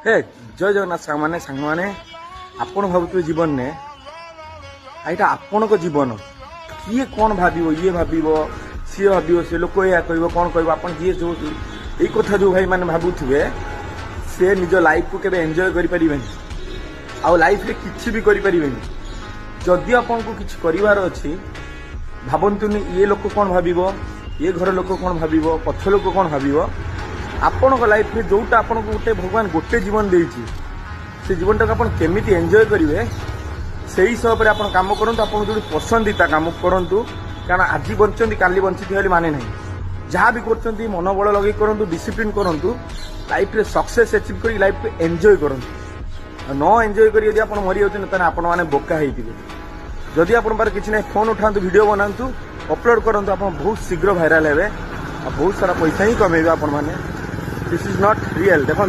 हे जय जगन्नाथ सांग मैंने आपण भावुवे जीवन ने यहाँ आपण जीवन किए कौन भाव ये भाव सी भाव से लोक या कह कौन कह आप किए जो यही कथा जो भाई मैंने भावुवे से निज लाइफ को केवे एंजॉय करें आउ लाइफ रे किछि भी करें जदि आपन को किछि करिवार अछि भावंतुनि ये लोक कौन भाव ये घर लोक कौन भाव पथ लोक कौन भाव आपण लाइफ रे जोटा आपन को गोटे भगवान गोटे जीवन देइछि से जीवन टाक आपन केमिति एंजॉय करिवे से हिसाब से आप काम करूँ आप जो पसंदीता काम करूँ कारण आज बंचती काली बंची माने ना जहाँ भी कर मनोबल लगे करूँ डिसिप्लिन करूँ लाइफ रे सक्सेस अचीव कर लाइफ को एंजॉय करूँ न एंजॉय करी आप मरी जाते आपण मैंने बोका होते जदि आप किसी ना फोन उठातु वीडियो बनातु अपलोड करूँ आप बहुत शीघ्र भाइराल हे बहुत सारा पैसा ही कमेबे आपण मैंने दिस इज नॉट रियल देखो